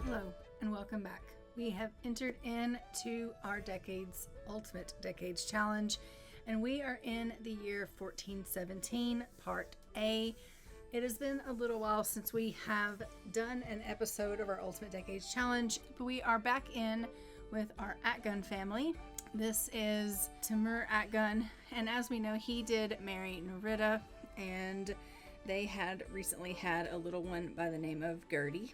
Hello and welcome back. We have entered into our Ultimate Decades Challenge, and we are in the year 1417, Part A. It has been a little while since we have done an episode of our Ultimate Decades Challenge, but we are back in with our Atgun family. This is Timur Atgun, and as we know, he did marry Nerida, and they had recently had a little one by the name of Gertie.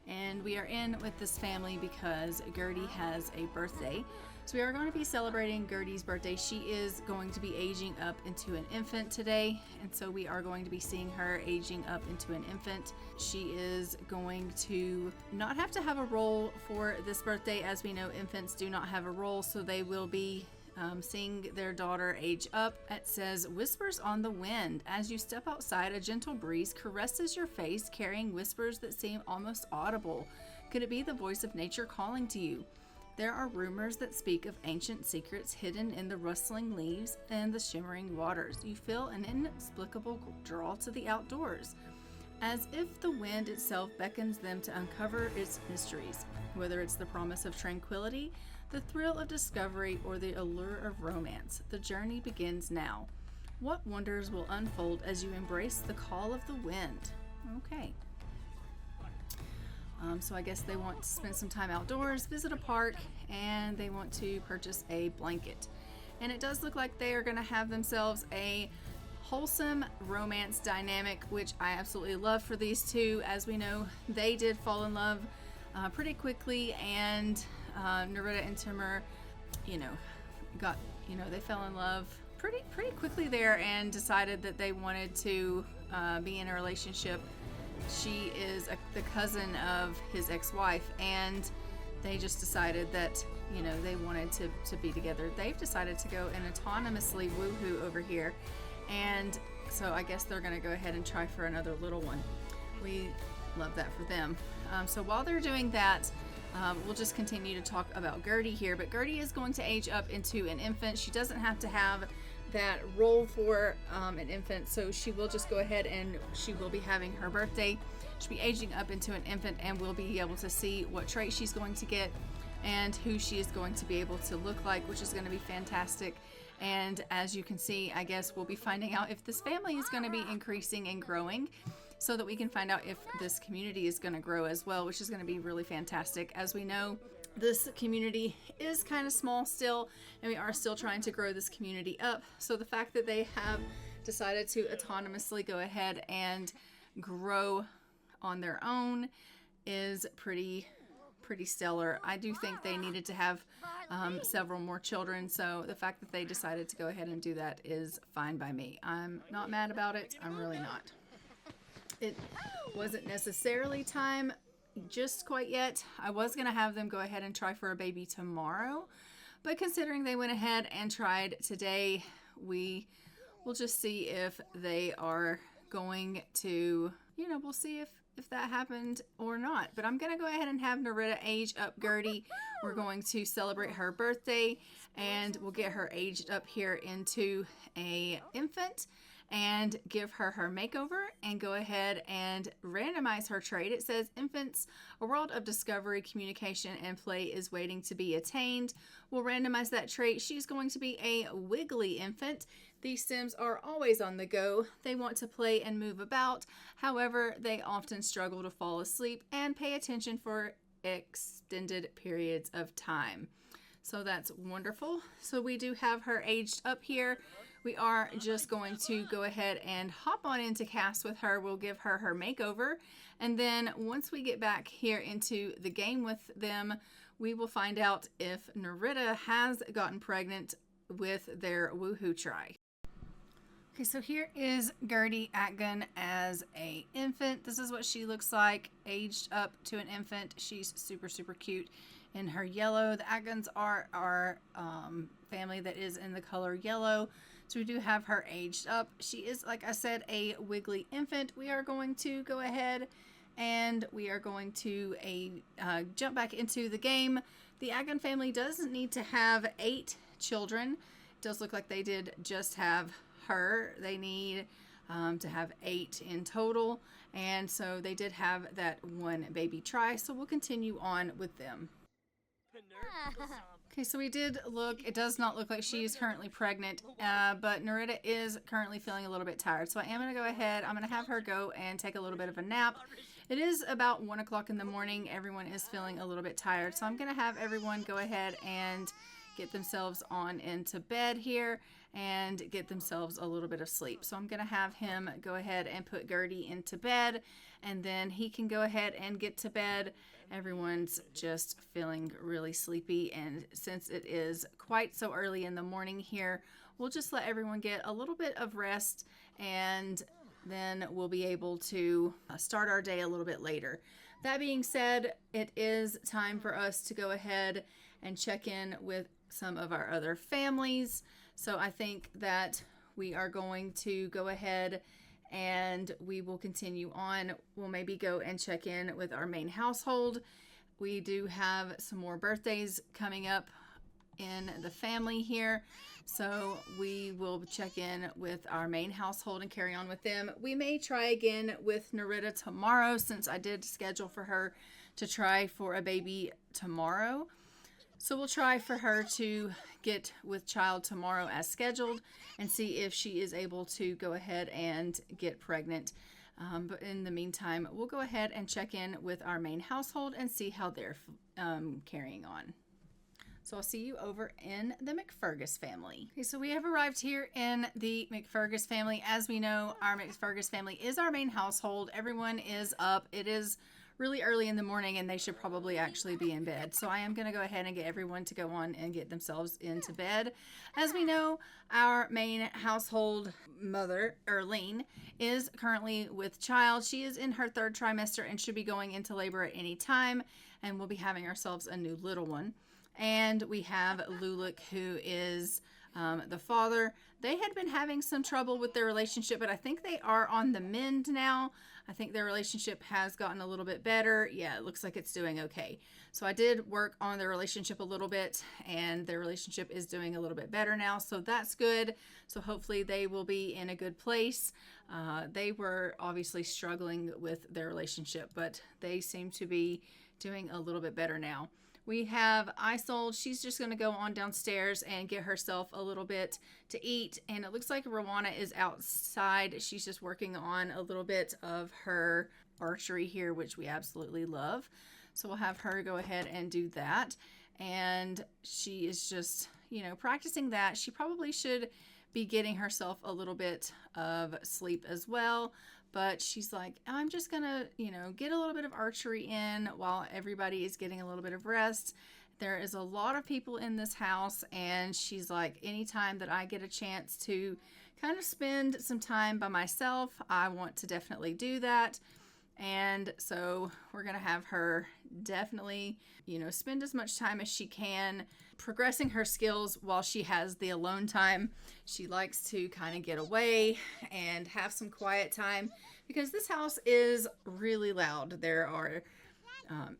And we are in with this family because Gertie has a birthday. So we are going to be celebrating Gertie's birthday. She is going to be aging up into an infant today. And so we are going to be seeing her aging up into an infant. She is going to not have to have a role for this birthday. As we know, infants do not have a role. So they will be seeing their daughter age up. It says, whispers on the wind. As you step outside, a gentle breeze caresses your face, carrying whispers that seem almost audible. Could it be the voice of nature calling to you? There are rumors that speak of ancient secrets hidden in the rustling leaves and the shimmering waters. You feel an inexplicable draw to the outdoors, as if the wind itself beckons them to uncover its mysteries. Whether it's the promise of tranquility, the thrill of discovery, or the allure of romance, the journey begins now. What wonders will unfold as you embrace the call of the wind? Okay. So I guess they want to spend some time outdoors, visit a park, and they want to purchase a blanket. And it does look like they are going to have themselves a wholesome romance dynamic, which I absolutely love for these two. As we know, they did fall in love pretty quickly, and Nerida and Timur, they fell in love pretty quickly there and decided that they wanted to be in a relationship. She is the cousin of his ex-wife, and they just decided that, they wanted to be together. They've decided to go and autonomously woohoo over here, and so I guess they're going to go ahead and try for another little one. We love that for them. So while they're doing that, we'll just continue to talk about Gertie here, but Gertie is going to age up into an infant. She doesn't have to have that role for an infant, so she will just go ahead and she will be having her birthday. She'll be aging up into an infant, and we'll be able to see what trait she's going to get and who she is going to be able to look like, which is going to be fantastic. And as you can see, I guess we'll be finding out if this family is going to be increasing and growing, so that we can find out if this community is going to grow as well, which is going to be really fantastic. As we know, this community is kind of small still, and we are still trying to grow this community up. So the fact that they have decided to autonomously go ahead and grow on their own is pretty stellar. I do think they needed to have several more children, so the fact that they decided to go ahead and do that is fine by me. I'm not mad about it. I'm really not. It wasn't necessarily time just quite yet. I was going to have them go ahead and try for a baby tomorrow, but considering they went ahead and tried today, we will just see if they are going to, we'll see if that happened or not. But I'm going to go ahead and have Nerida age up Gertie. We're going to celebrate her birthday, and we'll get her aged up here into a infant and give her makeover and go ahead and randomize her trait. It says, infants, a world of discovery, communication, and play is waiting to be attained. We'll randomize that trait. She's going to be a wiggly infant. These Sims are always on the go. They want to play and move about. However, they often struggle to fall asleep and pay attention for extended periods of time. So that's wonderful. So we do have her aged up here. We are just going to go ahead and hop on into cast with her. We'll give her makeover. And then once we get back here into the game with them, we will find out if Nerida has gotten pregnant with their woohoo try. Okay, so here is Gertie Atgun as a infant. This is what she looks like, aged up to an infant. She's super cute in her yellow. The Atguns are our family that is in the color yellow. So we do have her aged up. She is, like I said, a wiggly infant. We are going to go ahead and we are going to jump back into the game. The Atgun family doesn't need to have 8 children. It does look like they did just have her. They need to have 8 in total. And so they did have that one baby try. So we'll continue on with them. Okay, so we did look. It does not look like she is currently pregnant, but Narita is currently feeling a little bit tired. So I am going to go ahead. I'm going to have her go and take a little bit of a nap. It is about 1 o'clock in the morning. Everyone is feeling a little bit tired. So I'm going to have everyone go ahead and get themselves on into bed here and get themselves a little bit of sleep. So I'm going to have him go ahead and put Gertie into bed, and then he can go ahead and get to bed. Everyone's just feeling really sleepy, and since it is quite so early in the morning here, we'll just let everyone get a little bit of rest, and then we'll be able to start our day a little bit later. That being said, it is time for us to go ahead and check in with some of our other families. So I think that we are going to go ahead and we will continue on. We'll maybe go and check in with our main household. We do have some more birthdays coming up in the family here, so we will check in with our main household and carry on with them. We may try again with Narita tomorrow, since I did schedule for her to try for a baby tomorrow. So we'll try for her to get with child tomorrow as scheduled and see if she is able to go ahead and get pregnant. But in the meantime, we'll go ahead and check in with our main household and see how they're carrying on. So I'll see you over in the McFergus family. Okay, so we have arrived here in the McFergus family. As we know, our McFergus family is our main household. Everyone is up. It is really early in the morning, and they should probably actually be in bed. So I am going to go ahead and get everyone to go on and get themselves into bed. As we know, our main household mother, Erlene, is currently with child. She is in her 3rd trimester and should be going into labor at any time, and we'll be having ourselves a new little one. And we have Lulik, who is the father. They had been having some trouble with their relationship, but I think they are on the mend now. I think their relationship has gotten a little bit better. Yeah, it looks like it's doing okay. So I did work on their relationship a little bit, and their relationship is doing a little bit better now. So that's good. So hopefully they will be in a good place. They were obviously struggling with their relationship, but they seem to be doing a little bit better now. We have Isolde. She's just going to go on downstairs and get herself a little bit to eat. And it looks like Rowana is outside. She's just working on a little bit of her archery here, which we absolutely love. So we'll have her go ahead and do that. And she is just, practicing that. She probably should be getting herself a little bit of sleep as well. But she's like, I'm just going to, get a little bit of archery in while everybody is getting a little bit of rest. There is a lot of people in this house, and she's like, anytime that I get a chance to kind of spend some time by myself, I want to definitely do that. And so we're going to have her definitely, spend as much time as she can progressing her skills while she has the alone time. She likes to kind of get away and have some quiet time because this house is really loud. There are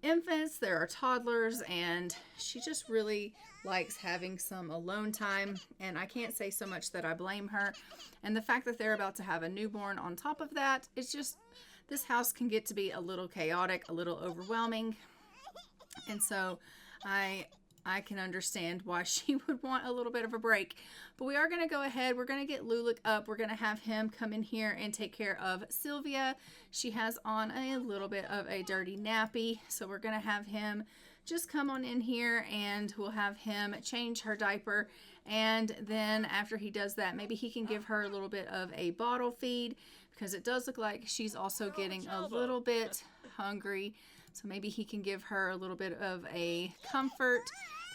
infants, there are toddlers, and she just really likes having some alone time. And I can't say so much that I blame her. And the fact that they're about to have a newborn on top of that, it's just, this house can get to be a little chaotic, a little overwhelming. And so I can understand why she would want a little bit of a break. But we are going to go ahead. We're going to get Lulik up. We're going to have him come in here and take care of Sylvia. She has on a little bit of a dirty nappy. So we're going to have him just come on in here, and we'll have him change her diaper. And then after he does that, maybe he can give her a little bit of a bottle feed, because it does look like she's also getting a little bit hungry. So maybe he can give her a little bit of a comfort,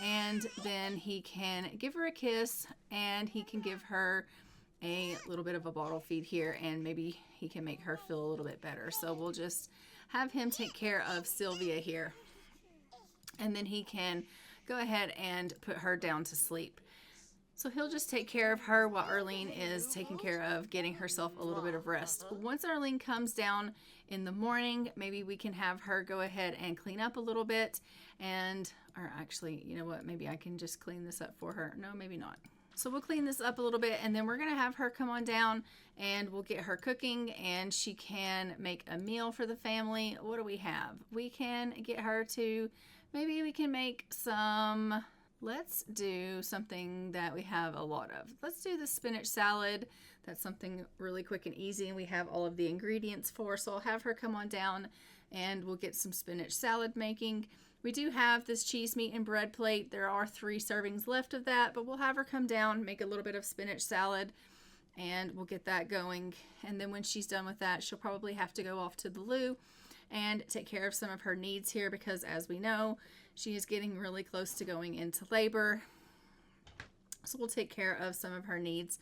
and then he can give her a kiss, and he can give her a little bit of a bottle feed here, and maybe he can make her feel a little bit better. So we'll just have him take care of Sylvia here, and then he can go ahead and put her down to sleep. So he'll just take care of her while Erlene is taking care of getting herself a little bit of rest. Once Erlene comes down in the morning, maybe we can have her go ahead and clean up a little bit. Or actually, you know what? Maybe I can just clean this up for her. No, maybe not. So we'll clean this up a little bit, and then we're gonna have her come on down and we'll get her cooking, and she can make a meal for the family. What do we have? We can get her to, maybe we can make some, let's do something that we have a lot of. Let's do the spinach salad. That's something really quick and easy, and we have all of the ingredients for. So I'll have her come on down and we'll get some spinach salad making. We do have this cheese, meat, and bread plate. There are 3 servings left of that, but we'll have her come down, make a little bit of spinach salad, and we'll get that going. And then when she's done with that, she'll probably have to go off to the loo and take care of some of her needs here, because as we know, she is getting really close to going into labor. So we'll take care of some of her needs.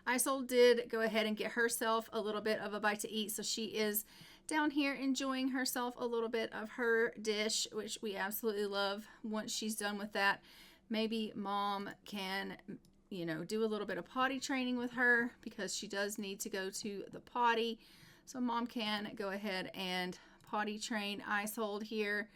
Isol did go ahead and get herself a little bit of a bite to eat, so she is down here enjoying herself a little bit of her dish, which we absolutely love. Once she's done with that, maybe mom can, you know, do a little bit of potty training with her, because she does need to go to the potty. So mom can go ahead and potty train Isolde here.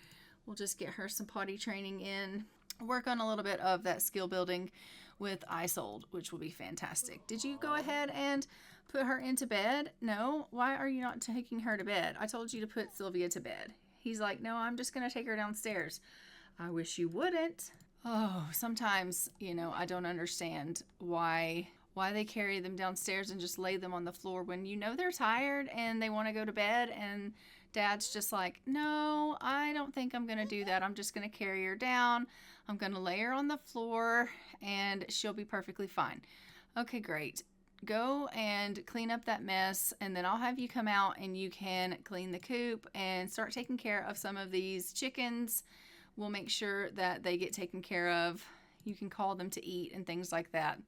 We'll just get her some potty training in, work on a little bit of that skill building with Isolde, which will be fantastic. Did you go ahead and put her into bed? No? Why are you not taking her to bed? I told you to put Sylvia to bed. He's like, no, I'm just going to take her downstairs. I wish you wouldn't. Oh, sometimes, you know, I don't understand why they carry them downstairs and just lay them on the floor when you know they're tired and they want to go to bed, and dad's just like, no, I don't think I'm going to do that. I'm just going to carry her down. I'm going to lay her on the floor and she'll be perfectly fine. Okay, great. Go and clean up that mess, and then I'll have you come out and you can clean the coop and start taking care of some of these chickens. We'll make sure that they get taken care of. You can call them to eat and things like that.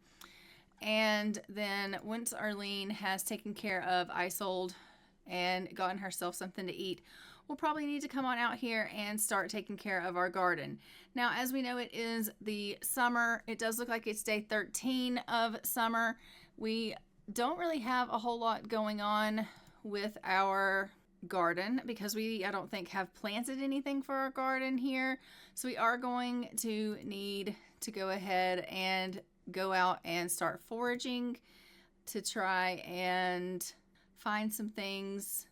And then once Arlene has taken care of Isolde and gotten herself something to eat, we'll probably need to come on out here and start taking care of our garden. Now, as we know, it is the summer. It does look like it's day 13 of summer. We don't really have a whole lot going on with our garden because I don't think have planted anything for our garden here. So we are going to need to go ahead and go out and start foraging to try and find some things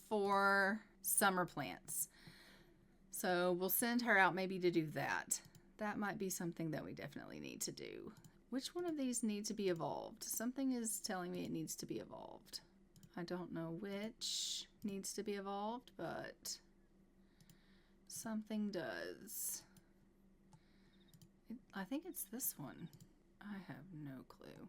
for summer plants. So we'll send her out maybe to do that. That might be something that we definitely need to do. Which one of these needs to be evolved? Something is telling me it needs to be evolved. I don't know which needs to be evolved, but something does. I think it's this one. I have no clue.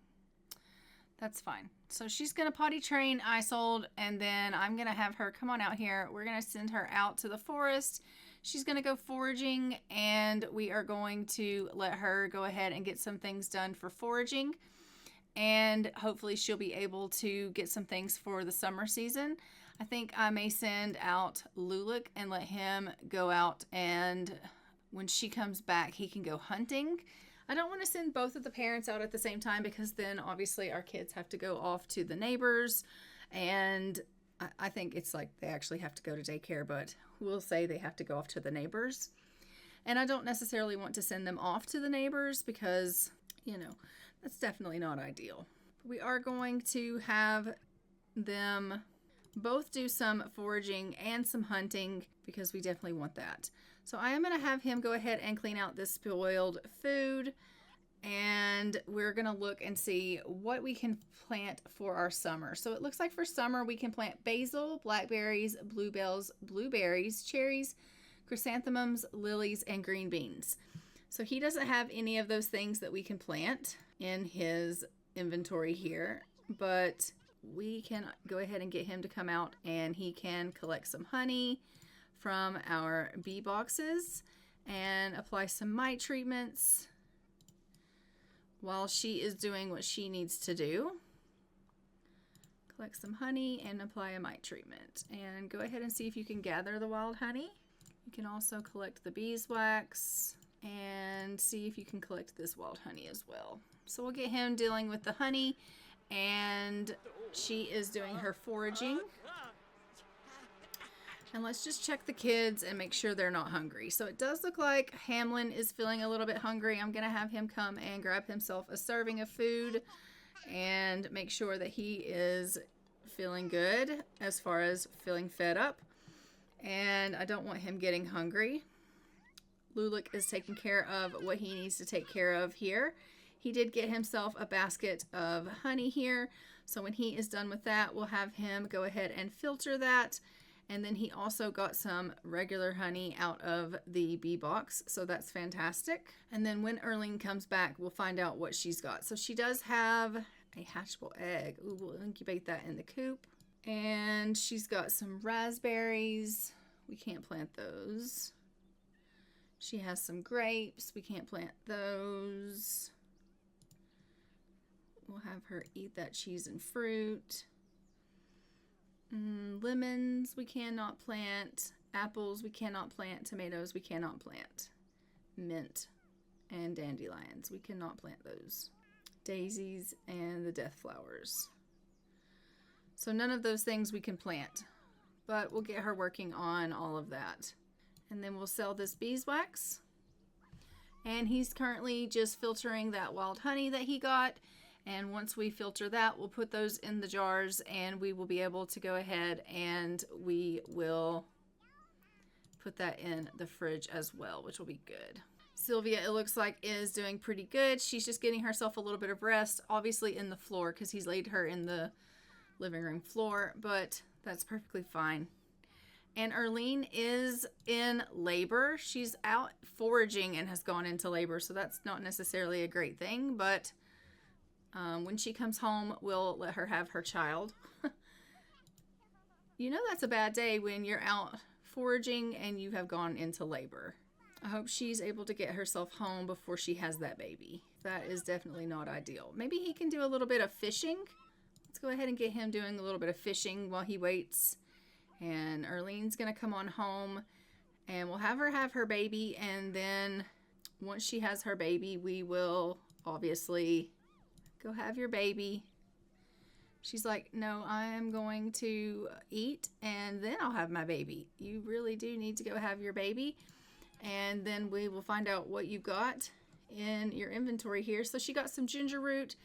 That's fine. So she's going to potty train Isolde, and then I'm going to have her come on out here. We're going to send her out to the forest. She's going to go foraging, and we are going to let her go ahead and get some things done for foraging. And hopefully she'll be able to get some things for the summer season. I think I may send out Lulick and let him go out, and when she comes back, he can go hunting. I don't want to send both of the parents out at the same time, because then obviously our kids have to go off to the neighbors, and I think it's like they actually have to go to daycare, but we'll say they have to go off to the neighbors. And I don't necessarily want to send them off to the neighbors because, you know, that's definitely not ideal. We are going to have them both do some foraging and some hunting because we definitely want that. So I am going to have him go ahead and clean out this spoiled food, and we're going to look and see what we can plant for our summer. So it looks like for summer we can plant basil, blackberries, blueberries, cherries, chrysanthemums, lilies, and green beans. So he doesn't have any of those things that we can plant in his inventory here, but we can go ahead and get him to come out and he can collect some honey from our bee boxes and apply some mite treatments while she is doing what she needs to do. Collect some honey and apply a mite treatment, and go ahead and see if you can gather the wild honey. You can also collect the beeswax and see if you can collect this wild honey as well. So we'll get him dealing with the honey, and she is doing her foraging. And let's just check the kids and make sure they're not hungry. So it does look like Hamlin is feeling a little bit hungry. I'm going to have him come and grab himself a serving of food and make sure that he is feeling good as far as feeling fed up. And I don't want him getting hungry. Lulik is taking care of what he needs to take care of here. He did get himself a basket of honey here. So when he is done with that, we'll have him go ahead and filter that. And then he also got some regular honey out of the bee box. So that's fantastic. And then when Erlene comes back, we'll find out what she's got. So she does have a hatchable egg. Ooh, we'll incubate that in the coop. And she's got some raspberries. We can't plant those. She has some grapes. We can't plant those. We'll have her eat that cheese and fruit. Lemons we cannot plant. Apples we cannot plant. Tomatoes we cannot plant. Mint and dandelions, we cannot plant those. Daisies and the death flowers. So none of those things we can plant, but we'll get her working on all of that. And then we'll sell this beeswax. And he's currently just filtering that wild honey that he got. And once we filter that, we'll put those in the jars and we will be able to go ahead and we will put that in the fridge as well, which will be good. Sylvia, it looks like, is doing pretty good. She's just getting herself a little bit of rest, obviously in the floor because he's laid her in the living room floor, but that's perfectly fine. And Erlene is in labor. She's out foraging and has gone into labor, so that's not necessarily a great thing, but when she comes home, we'll let her have her child. You know that's a bad day when you're out foraging and you have gone into labor. I hope she's able to get herself home before she has that baby. That is definitely not ideal. Maybe he can do a little bit of fishing. Let's go ahead and get him doing a little bit of fishing while he waits. And Erlene's going to come on home and we'll have her baby. And then once she has her baby, we will obviously go have your baby. She's like, no, I'm going to eat and then I'll have my baby. You really do need to go have your baby. And then we will find out what you got in your inventory here. So she got some ginger root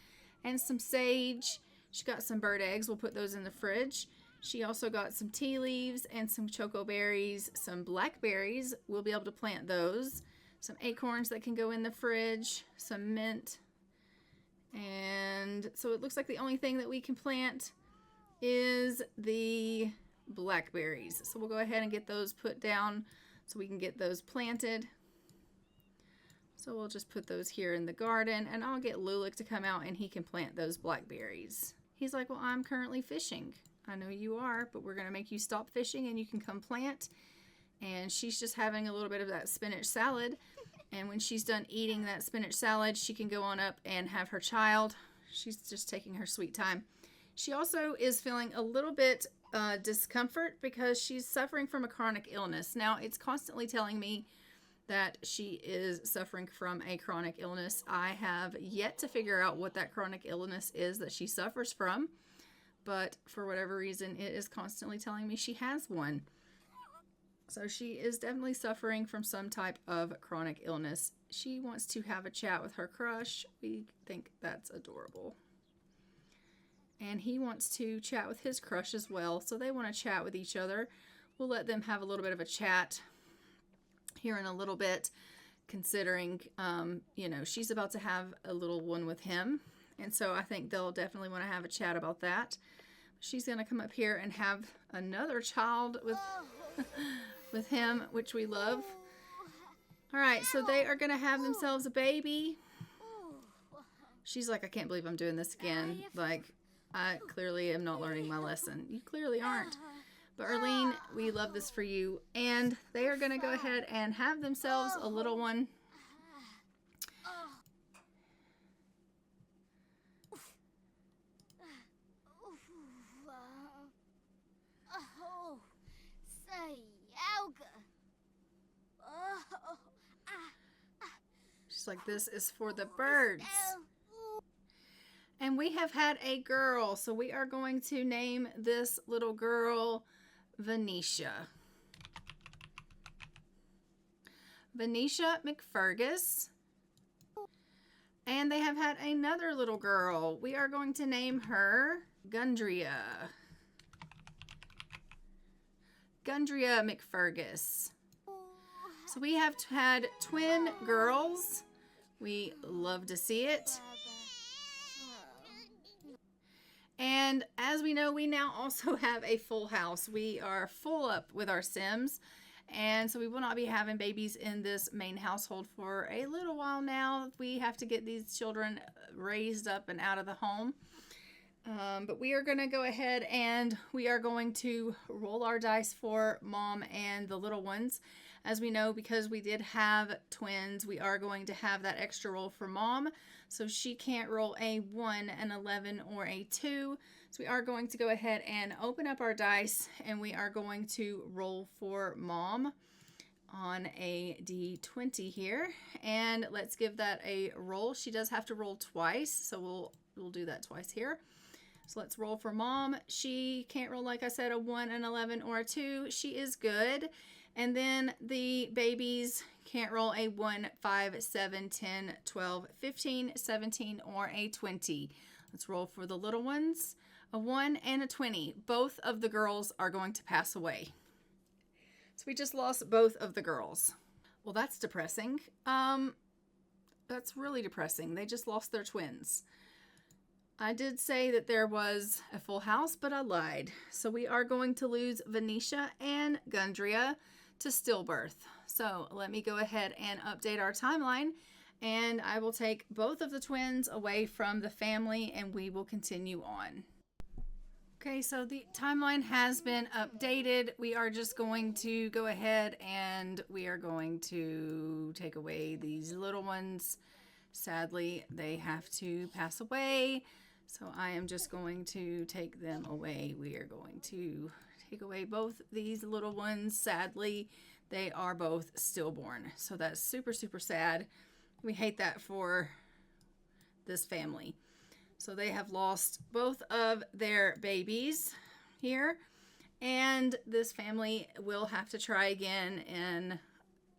and some sage. She got some bird eggs. We'll put those in the fridge. She also got some tea leaves and some choco berries, some blackberries. We'll be able to plant those. Some acorns that can go in the fridge, some mint. And so it looks like the only thing that we can plant is the blackberries. So we'll go ahead and get those put down so we can get those planted. So we'll just put those here in the garden and I'll get Lulik to come out and he can plant those blackberries. He's like, well, I'm currently fishing. I know you are, but we're going to make you stop fishing and you can come plant. And she's just having a little bit of that spinach salad. And when she's done eating that spinach salad, she can go on up and have her child. She's just taking her sweet time. She also is feeling a little bit discomfort because she's suffering from a chronic illness. Now, it's constantly telling me that she is suffering from a chronic illness. I have yet to figure out what that chronic illness is that she suffers from. But for whatever reason, it is constantly telling me she has one. So she is definitely suffering from some type of chronic illness. She wants to have a chat with her crush. We think that's adorable. And he wants to chat with his crush as well. So they want to chat with each other. We'll let them have a little bit of a chat here in a little bit, considering, she's about to have a little one with him. And so I think they'll definitely want to have a chat about that. She's going to come up here and have another child with him, which we love. All right, so they are going to have themselves a baby. She's like, I can't believe I'm doing this again. Like, I clearly am not learning my lesson. You clearly aren't. But Erlene, we love this for you. And they are going to go ahead and have themselves a little one. She's like, this is for the birds. And we have had a girl, so we are going to name this little girl Venetia. Venetia McFergus. And they have had another little girl. We are going to name her Gundria. Gundria McFergus. So we have had twin girls. We love to see it. And as we know, we now also have a full house. We are full up with our Sims. And so we will not be having babies in this main household for a little while now. We have to get these children raised up and out of the home. But we are going to go ahead and we are going to roll our dice for Mom and the little ones. As we know, because we did have twins, we are going to have that extra roll for Mom. So she can't roll a 1, an 11, or a 2. So we are going to go ahead and open up our dice, and we are going to roll for Mom on a D20 here. And let's give that a roll. She does have to roll twice, so we'll do that twice here. So let's roll for Mom. She can't roll, like I said, a 1, an 11, or a 2. She is good. And then the babies can't roll a 1, 5, 7, 10, 12, 15, 17, or a 20. Let's roll for the little ones. A 1 and a 20. Both of the girls are going to pass away. So we just lost both of the girls. Well, that's depressing. That's really depressing. They just lost their twins. I did say that there was a full house, but I lied. So we are going to lose Venetia and Gundria to stillbirth. So let me go ahead and update our timeline, and I will take both of the twins away from the family and we will continue on. Okay, so the timeline has been updated. We are just going to go ahead and we are going to take away these little ones. Sadly, they have to pass away. So I am just going to take them away. We are going to take away both these little ones. Sadly, they are both stillborn. So that's super, super sad. We hate that for this family. So they have lost both of their babies here. And this family will have to try again in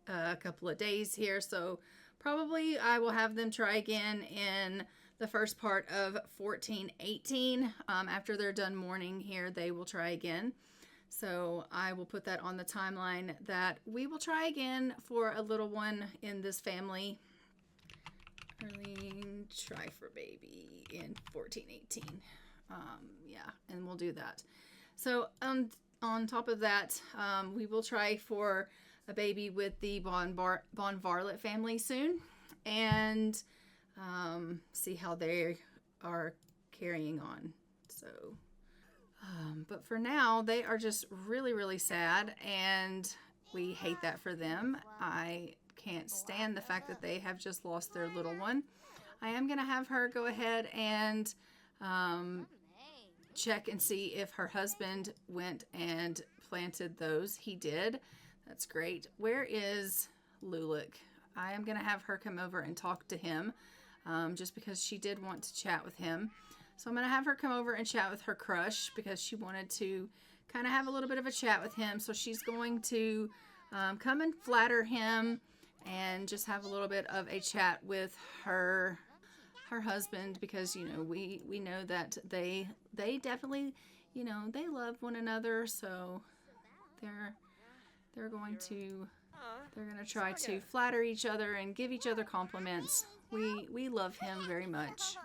a couple of days here. So probably I will have them try again in the first part of 1418. After they're done mourning here, they will try again. So I will put that on the timeline that we will try again for a little one in this family. Early try for baby in 1418. Yeah, and we'll do that. So on top of that, we will try for a baby with the Von Varlet family soon, and see how they are carrying on. So, but for now, they are just really, really sad, and we hate that for them. I can't stand the fact that they have just lost their little one. I am going to have her go ahead and check and see if her husband went and planted those. He did. That's great. Where is Lulick? I am going to have her come over and talk to him, just because she did want to chat with him. So I'm going to have her come over and chat with her crush because she wanted to kind of have a little bit of a chat with him. So she's going to come and flatter him and just have a little bit of a chat with her husband, because you know we know that they definitely, you know, they love one another. So they're going to try to flatter each other and give each other compliments. We love him very much.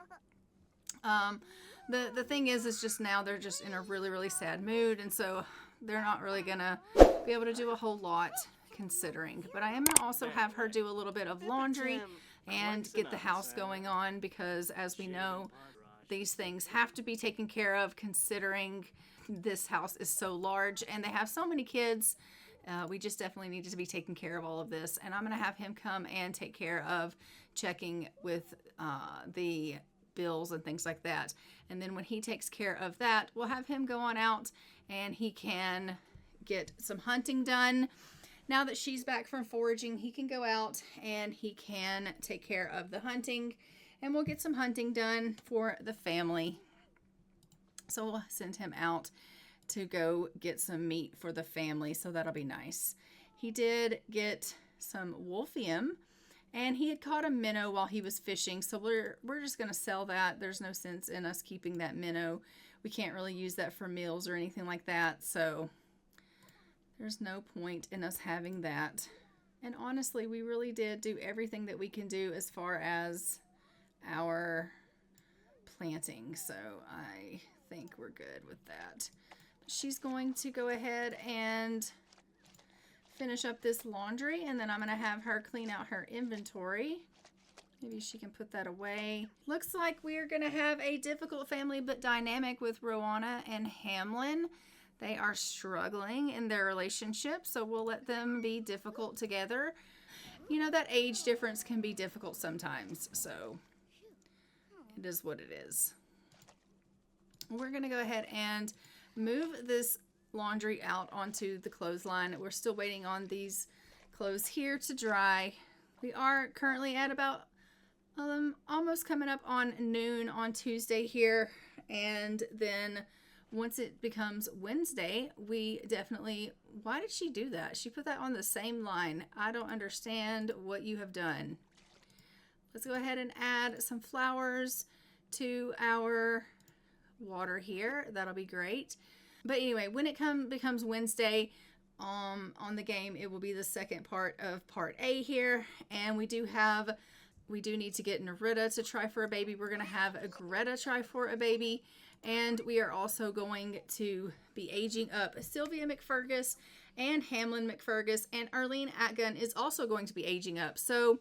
The thing is just now they're just in a really, really sad mood, and so they're not really gonna be able to do a whole lot considering. But I am gonna also have her do a little bit of laundry and get the house going on, because as we know, these things have to be taken care of considering this house is so large and they have so many kids. We just definitely needed to be taking care of all of this, and I'm going to have him come and take care of checking with the bills and things like that. And then when he takes care of that, we'll have him go on out and he can get some hunting done. Now that she's back from foraging, he can go out and he can take care of the hunting, and we'll get some hunting done for the family. So we'll send him out to go get some meat for the family, so that'll be nice. He did get some wolfium, and he had caught a minnow while he was fishing. So we're just going to sell that. There's no sense in us keeping that minnow. We can't really use that for meals or anything like that. So there's no point in us having that. And honestly, we really did do everything that we can do as far as our planting. So I think we're good with that. She's going to go ahead and finish up this laundry, and then I'm going to have her clean out her inventory. Maybe she can put that away. Looks like we're going to have a difficult family but dynamic with Rowana and Hamlin. They are struggling in their relationship, so we'll let them be difficult together. You know, that age difference can be difficult sometimes, so it is what it is. We're going to go ahead and move this laundry out onto the clothesline. We're still waiting on these clothes here to dry. We are currently at about almost coming up on noon on Tuesday here, and then once it becomes Wednesday, we definitely... Why did she do that? She put that on the same line. I don't understand what you have done. Let's go ahead and add some flowers to our water here. That'll be great. But anyway, when it becomes Wednesday on the game, it will be the second part of part A here. And we do need to get Nerida to try for a baby. We're going to have a Greta try for a baby. And we are also going to be aging up Sylvia McFergus and Hamlin McFergus. And Arlene Atgun is also going to be aging up. So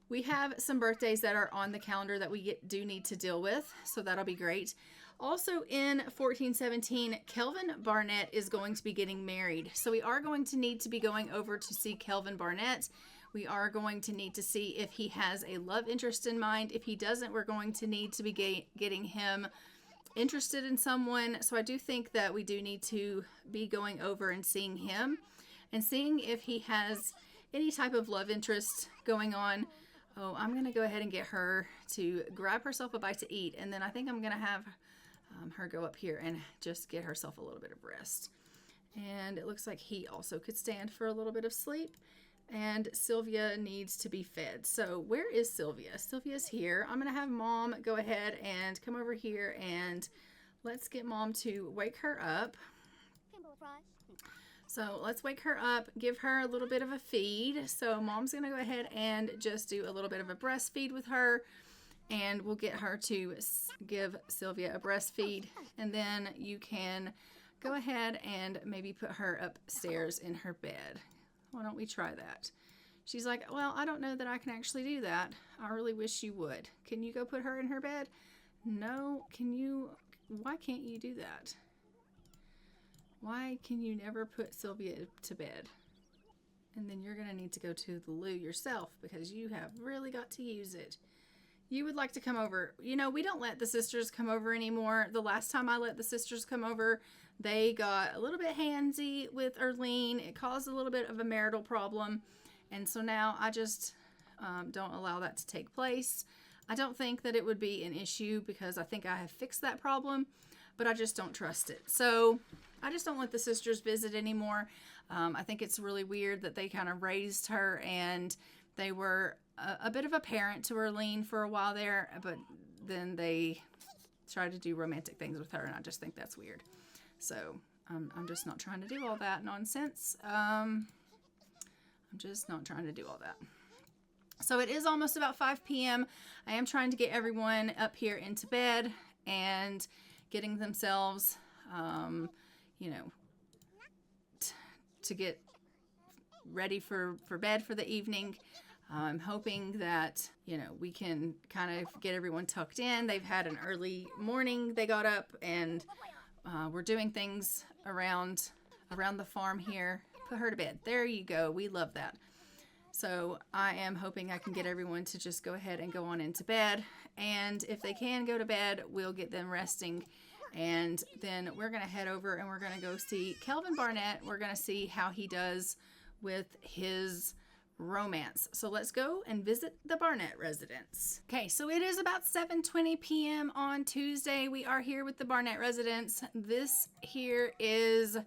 we have some birthdays that are on the calendar that we do need to deal with. So that'll be great. Also in 1417, Kelvin Barnett is going to be getting married. So we are going to need to be going over to see Kelvin Barnett. We are going to need to see if he has a love interest in mind. If he doesn't, we're going to need to be getting him interested in someone. So I do think that we do need to be going over and seeing him and seeing if he has any type of love interest going on. Oh, I'm going to go ahead and get her to grab herself a bite to eat. And then I think I'm going to have her go up here and just get herself a little bit of rest. And it looks like he also could stand for a little bit of sleep. And Sylvia needs to be fed. So where is Sylvia? Sylvia's here. I'm going to have Mom go ahead and come over here and let's get Mom to wake her up. So let's wake her up, give her a little bit of a feed. So Mom's going to go ahead and just do a little bit of a breastfeed with her. And we'll get her to give Sylvia a breastfeed. And then you can go ahead and maybe put her upstairs in her bed. Why don't we try that? She's like, well, I don't know that I can actually do that. I really wish you would. Can you go put her in her bed? No. Can you? Why can't you do that? Why can you never put Sylvia to bed? And then you're going to need to go to the loo yourself because you have really got to use it. You would like to come over. You know, we don't let the sisters come over anymore. The last time I let the sisters come over, they got a little bit handsy with Arlene. It caused a little bit of a marital problem. And so now I just don't allow that to take place. I don't think that it would be an issue because I think I have fixed that problem, but I just don't trust it. So I just don't let the sisters visit anymore. I think it's really weird that they kind of raised her and they were a bit of a parent to Arlene for a while there, but then they tried to do romantic things with her, and I just think that's weird. So I'm just not trying to do all that nonsense. I'm just not trying to do all that. So it is almost about 5 p.m. I am trying to get everyone up here into bed and getting themselves, to get ready for bed for the evening. I'm hoping that, we can kind of get everyone tucked in. They've had an early morning. They got up and we're doing things around the farm here. Put her to bed. There you go. We love that. So I am hoping I can get everyone to just go ahead and go on into bed. And if they can go to bed, we'll get them resting. And then we're going to head over and we're going to go see Kelvin Barnett. We're going to see how he does with his romance. So let's go and visit the Barnett residence. Okay, so it is about 7:20 p.m. on Tuesday. We are here with the Barnett residence. This here is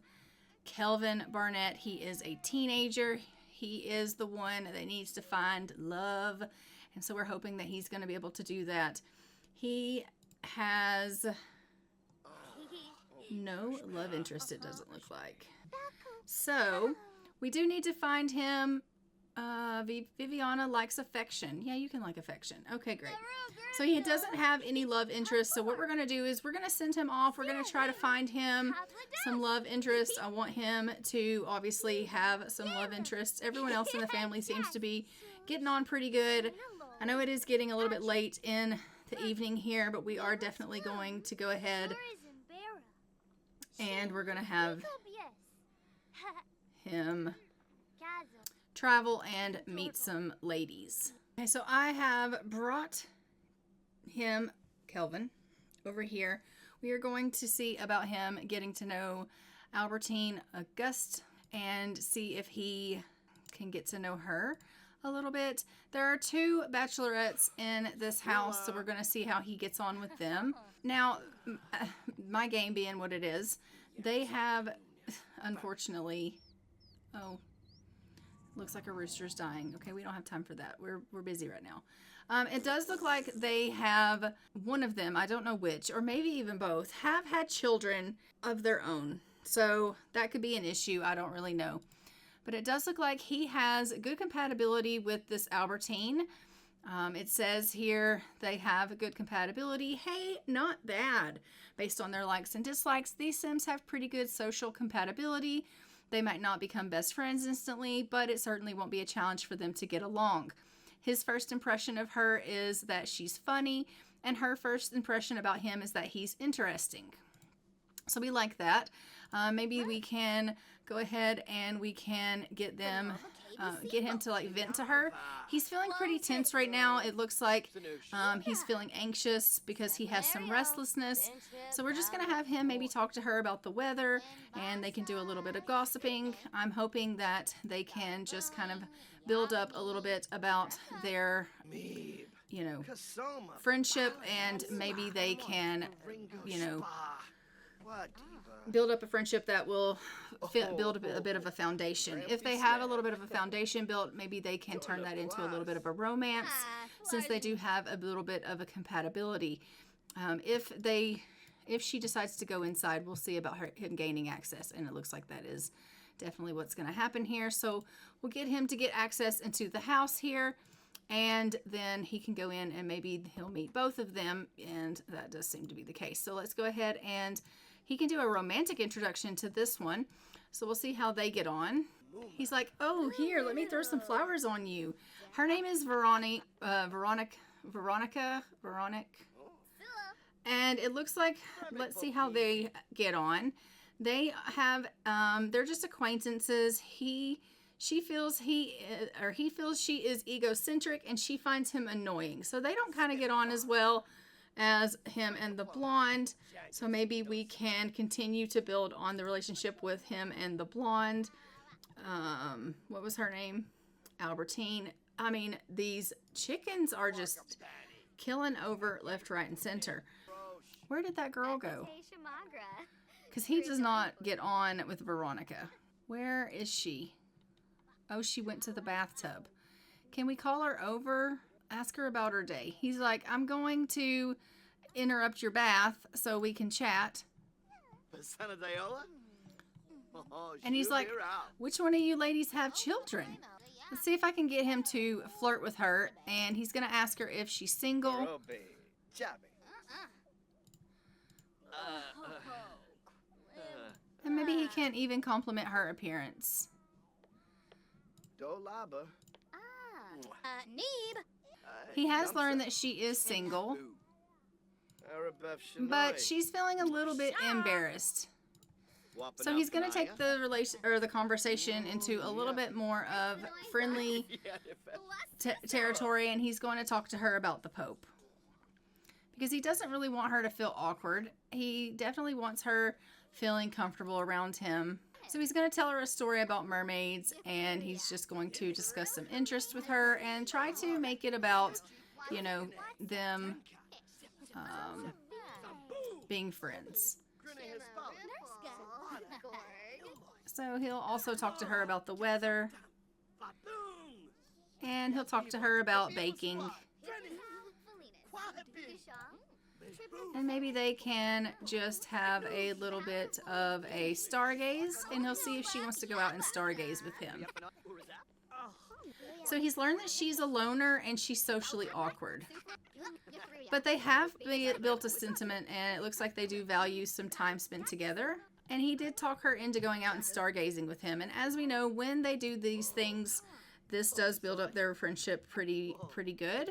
Kelvin Barnett. He is a teenager. He is the one that needs to find love, and so we're hoping that he's going to be able to do that. He has no love interest, it doesn't look like. So we do need to find him. Viviana likes affection. Yeah, you can like affection. Okay, great. So he doesn't have any love interest. So what we're going to do is we're going to send him off. We're going to try to find him some love interest. I want him to obviously have some love interest. Everyone else in the family seems to be getting on pretty good. I know it is getting a little bit late in the evening here, but we are definitely going to go ahead and we're going to have him travel and meet some ladies. Okay, so I have brought him, Kelvin, over here. We are going to see about him getting to know Albertine Auguste and see if he can get to know her a little bit. There are 2 bachelorettes in this house, so we're going to see how he gets on with them. Now, my game being what it is, they have, unfortunately, oh, looks like a rooster's dying. Okay, we don't have time for that. We're busy right now. It does look like they have, one of them, I don't know which, or maybe even both, have had children of their own. So that could be an issue. I don't really know. But it does look like he has good compatibility with this Albertine. It says here they have good compatibility. Hey, not bad. Based on their likes and dislikes, these Sims have pretty good social compatibility. They might not become best friends instantly, but it certainly won't be a challenge for them to get along. His first impression of her is that she's funny, and her first impression about him is that he's interesting. So we like that. Maybe we can go ahead and we can get them, get him to like vent to her. He's feeling pretty tense right now. It looks like he's feeling anxious because he has some restlessness. So we're just going to have him maybe talk to her about the weather, and they can do a little bit of gossiping. I'm hoping that they can just kind of build up a little bit about their, you know, friendship, and maybe they can, you know, build up a friendship that will build a bit of a foundation. If they have a little bit of a foundation built, maybe they can turn that into a little bit of a romance, since they do have a little bit of a compatibility. If she decides to go inside, we'll see about him gaining access, and it looks like that is definitely what's going to happen here. So we'll get him to get access into the house here, and then he can go in and maybe he'll meet both of them, and that does seem to be the case. So let's go ahead and he can do a romantic introduction to this one. So we'll see how they get on. He's like, oh, here, let me throw some flowers on you. Her name is Veronica. And it looks like, let's see how they get on. They have, they're just acquaintances. He feels she is egocentric, and she finds him annoying. So they don't kind of get on as well as him and the blonde. So maybe we can continue to build on the relationship with him and the blonde. What was her name? Albertine. I mean, these chickens are just killing over left, right, and center. Where did that girl go? Because he does not get on with Veronica. Where is she? Oh, she went to the bathtub. Can we call her over? Ask her about her day. He's like, I'm going to interrupt your bath so we can chat. And he's like, which one of you ladies have children? Let's see if I can get him to flirt with her. And he's going to ask her if she's single. And maybe he can't even compliment her appearance. He has learned that she is single, but she's feeling a little bit embarrassed. So he's going to take the conversation into a little bit more of friendly territory, and he's going to talk to her about the Pope. Because he doesn't really want her to feel awkward. He definitely wants her feeling comfortable around him. So he's going to tell her a story about mermaids, and he's just going to discuss some interest with her and try to make it about, you know, them being friends. So he'll also talk to her about the weather. And he'll talk to her about baking. And maybe they can just have a little bit of a stargaze, and he'll see if she wants to go out and stargaze with him. So he's learned that she's a loner and she's socially awkward. But they have built a sentiment, and it looks like they do value some time spent together. And he did talk her into going out and stargazing with him. And as we know, when they do these things, this does build up their friendship pretty good,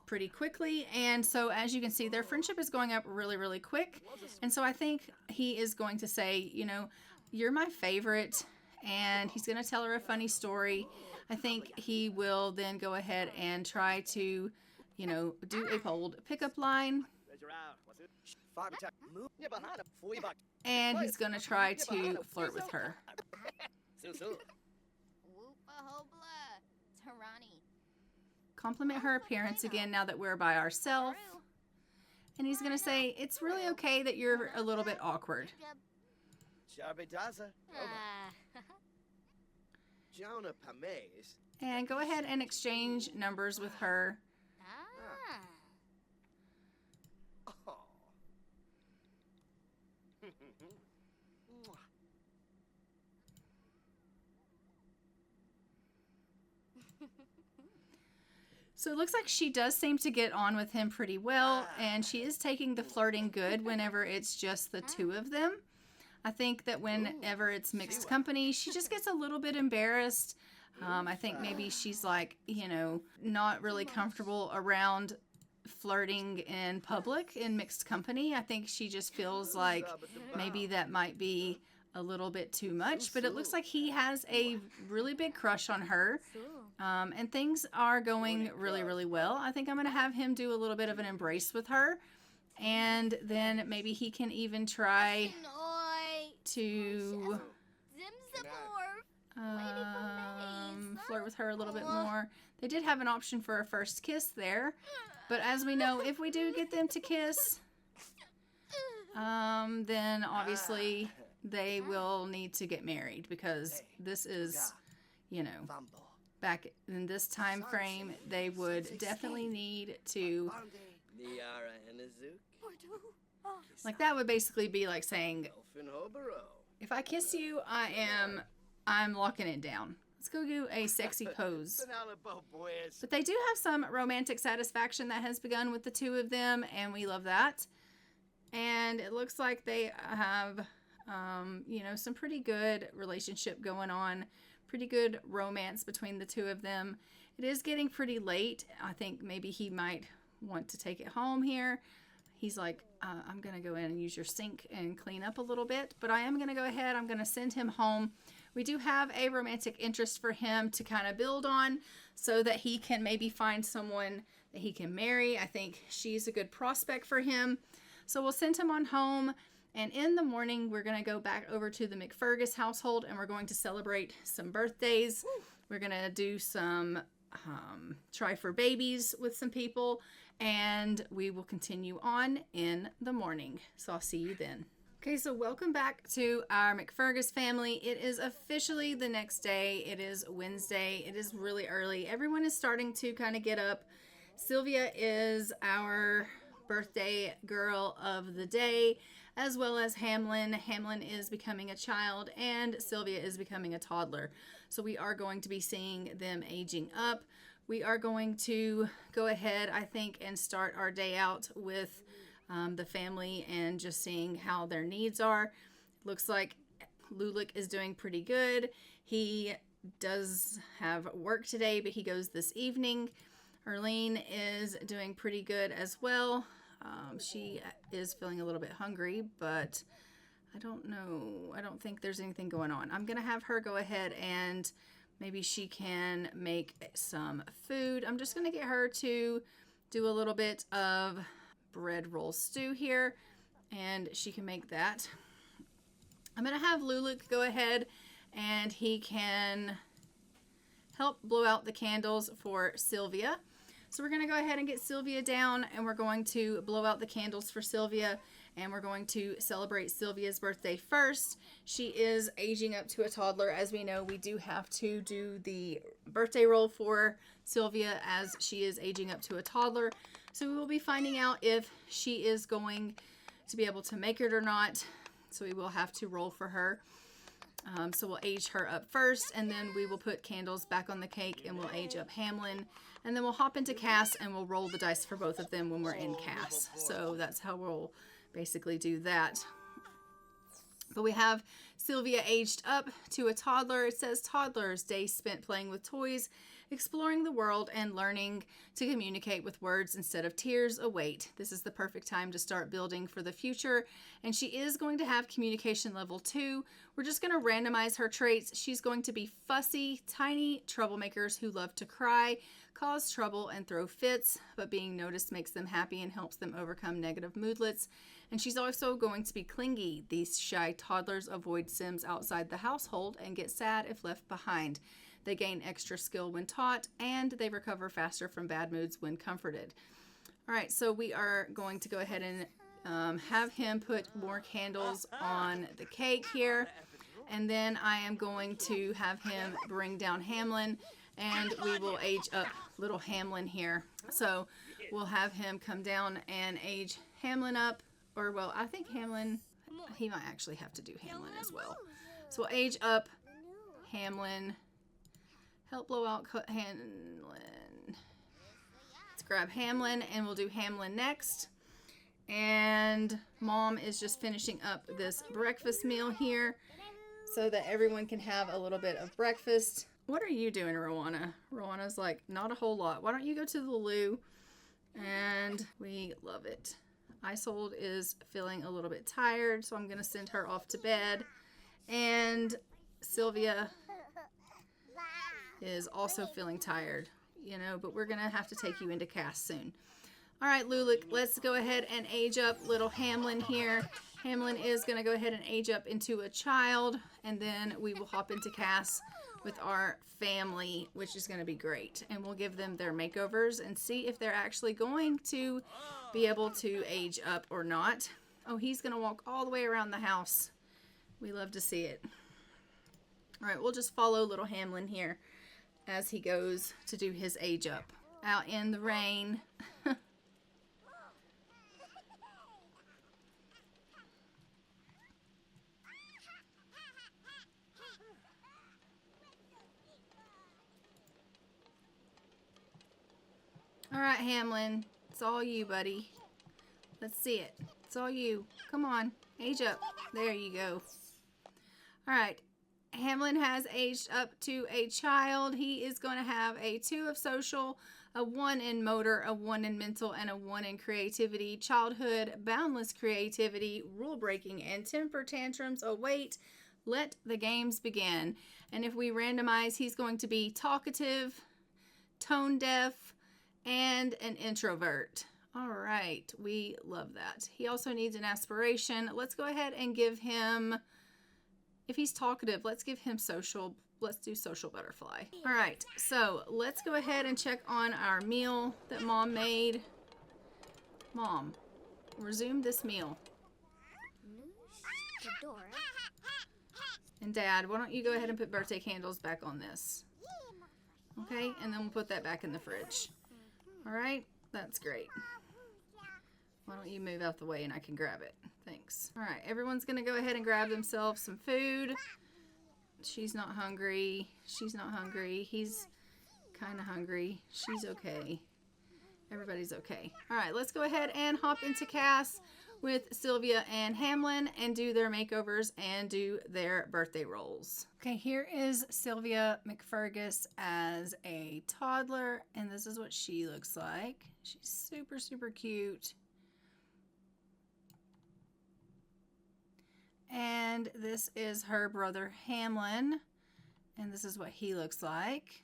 pretty quickly. And so as you can see, their friendship is going up really, really quick. And so I think he is going to say, you know, you're my favorite. And he's going to tell her a funny story. I think he will then go ahead and try to, you know, do a bold pickup line. And he's going to try to flirt with her. Compliment her appearance again now that we're by ourselves. And he's going to say, it's really okay that you're a little bit awkward. And go ahead and exchange numbers with her. So it looks like she does seem to get on with him pretty well, and she is taking the flirting good whenever it's just the two of them. I think that whenever it's mixed company, she just gets a little bit embarrassed. I think maybe she's like, you know, not really comfortable around flirting in public in mixed company. I think she just feels like maybe that might be a little bit too much, but it looks like he has a really big crush on her. And things are going really, really well. I think I'm going to have him do a little bit of an embrace with her. And then maybe he can even try to flirt with her a little bit more. They did have an option for a first kiss there. But as we know, if we do get them to kiss, then obviously they will need to get married, because this is, you know, back in this time frame, they would definitely need to, like, that would basically be like saying, if I kiss you, I'm locking it down. Let's go do a sexy pose. But they do have some romantic satisfaction that has begun with the two of them, and we love that. And it looks like they have, you know, some pretty good relationship going on, pretty good romance between the two of them. It is getting pretty late. I think maybe he might want to take it home here. He's like, I'm going to go in and use your sink and clean up a little bit, but I am going to go ahead. I'm going to send him home. We do have a romantic interest for him to kind of build on so that he can maybe find someone that he can marry. I think she's a good prospect for him. So we'll send him on home. And in the morning, we're going to go back over to the McFergus household, and we're going to celebrate some birthdays. We're going to do some try for babies with some people, and we will continue on in the morning. So I'll see you then. Okay, so welcome back to our McFergus family. It is officially the next day. It is Wednesday. It is really early. Everyone is starting to kind of get up. Sylvia is our birthday girl of the day, as well as Hamlin. Hamlin is becoming a child, and Sylvia is becoming a toddler. So we are going to be seeing them aging up. We are going to go ahead, I think, and start our day out with the family and just seeing how their needs are. Looks like Lulik is doing pretty good. He does have work today, but he goes this evening. Arlene is doing pretty good as well. She is feeling a little bit hungry, but I don't know. I don't think there's anything going on. I'm going to have her go ahead and maybe she can make some food. I'm just going to get her to do a little bit of bread roll stew here, and she can make that. I'm going to have Lulik go ahead and he can help blow out the candles for Sylvia. So we're going to go ahead and get Sylvia down, and we're going to blow out the candles for Sylvia. And we're going to celebrate Sylvia's birthday first. She is aging up to a toddler. As we know, we do have to do the birthday roll for Sylvia as she is aging up to a toddler. So we will be finding out if she is going to be able to make it or not. So we will have to roll for her. So we'll age her up first, and then we will put candles back on the cake, and we'll age up Hamlin, and then we'll hop into Cass, and we'll roll the dice for both of them when we're in Cass. So that's how we'll basically do that. But we have Sylvia aged up to a toddler. It says toddlers, days spent playing with toys, exploring the world, and learning to communicate with words instead of tears await. This is the perfect time to start building for the future. And she is going to have communication level 2. We're just going to randomize her traits. She's going to be fussy, tiny troublemakers who love to cry, cause trouble, and throw fits, but being noticed makes them happy and helps them overcome negative moodlets. And she's also going to be clingy. These shy toddlers avoid Sims outside the household and get sad if left behind. They gain extra skill when taught, and they recover faster from bad moods when comforted. All right, so we are going to go ahead and have him put more candles on the cake here. And then I am going to have him bring down Hamlin, and we will age up little Hamlin here. So we'll have him come down and age Hamlin up. Or, well, I think Hamlin, he might actually have to do Hamlin as well. So we'll age up Hamlin. Help blow out Hamlin. Let's grab Hamlin, and we'll do Hamlin next. And Mom is just finishing up this breakfast meal here so that everyone can have a little bit of breakfast. What are you doing, Rowana? Rowana's like, not a whole lot. Why don't you go to the loo? And we love it. Isolde is feeling a little bit tired, so I'm going to send her off to bed. And Sylvia is also feeling tired, you know, but we're going to have to take you into Cass soon. All right, Lulick, let's go ahead and age up little Hamlin here. Hamlin is going to go ahead and age up into a child, and then we will hop into Cass with our family, which is going to be great. And we'll give them their makeovers and see if they're actually going to be able to age up or not. Oh, he's going to walk all the way around the house. We love to see it. All right, we'll just follow little Hamlin here as he goes to do his age up. Out in the rain. All right, Hamlin, it's all you, buddy. Let's see it. It's all you. Come on, age up. There you go. All right, Hamlin has aged up to a child. He is going to have a 2 of social, a 1 in motor, a 1 in mental, and a 1 in creativity. Childhood, boundless creativity, rule breaking, and temper tantrums await. Let the games begin. And if we randomize, he's going to be talkative, tone deaf, and an introvert. All right, we love that. He also needs an aspiration. Let's go ahead and give him, if he's talkative, let's give him social. Let's do social butterfly. All right, so let's go ahead and check on our meal that Mom made. Mom, resume this meal. And Dad, why don't you go ahead and put birthday candles back on this? Okay, and then we'll put that back in the fridge. All right, that's great. Why don't you move out the way and I can grab it? Thanks. All right, everyone's going to go ahead and grab themselves some food. She's not hungry. She's not hungry. He's kind of hungry. She's okay. Everybody's okay. All right, let's go ahead and hop into Cass with Sylvia and Hamlin and do their makeovers and do their birthday rolls. Okay, here is Sylvia McFergus as a toddler, and this is what she looks like. She's super, super cute. And this is her brother Hamlin, and this is what he looks like.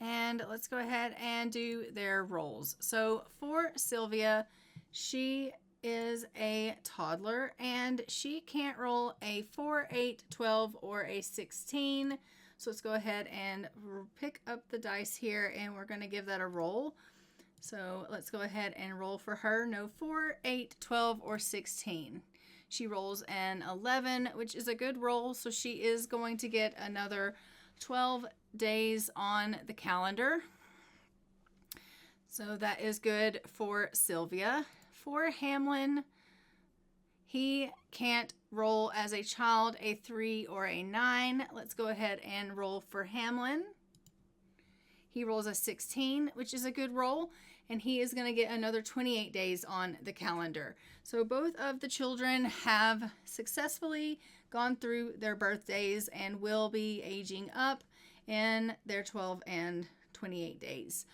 And let's go ahead and do their rolls. So for Sylvia, she is a toddler and she can't roll a 4, 8, 12, or a 16. So let's go ahead and pick up the dice here and we're going to give that a roll. So let's go ahead and roll for her. No 4, 8, 12, or 16. She rolls an 11, which is a good roll. So she is going to get another 12 days on the calendar. So that is good for Sylvia. For Hamlin, he can't roll as a child a 3 or a 9. Let's go ahead and roll for Hamlin. He rolls a 16, which is a good roll, and he is going to get another 28 days on the calendar. So both of the children have successfully gone through their birthdays and will be aging up in their 12 and 28 days.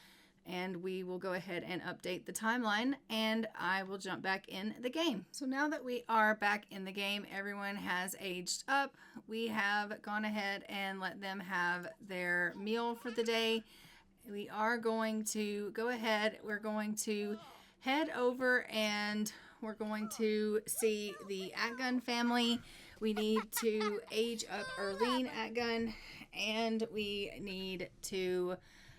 And we will go ahead and update the timeline, and I will jump back in the game. So now that we are back in the game, everyone has aged up. We have gone ahead and let them have their meal for the day. We are going to go ahead. We're going to head over and we're going to see the Atgun family. We need to age up Arlene Atgun, and we need to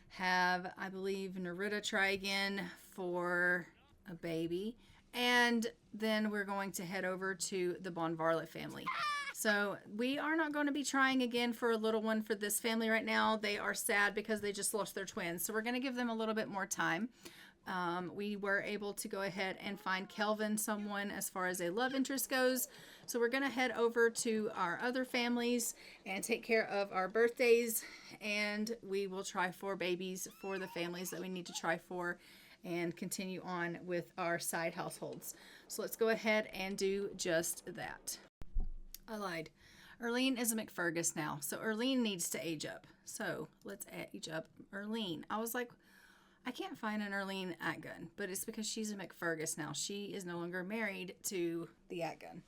have, I believe, Narita try again for a baby. And then we're going to head over to the Bon Varlet family. So we are not going to be trying again for a little one for this family right now. They are sad because they just lost their twins. So we're going to give them a little bit more time. We were able to go ahead and find Kelvin someone as far as a love interest goes. So we're going to head over to our other families and take care of our birthdays. And we will try for babies for the families that we need to try for and continue on with our side households. So let's go ahead and do just that. I lied. Arlene is a McFergus now. So Arlene needs to age up. So let's age up Arlene. I was like, I can't find an Arlene Atgun, but it's because she's a McFergus now. She is no longer married to the Atgun.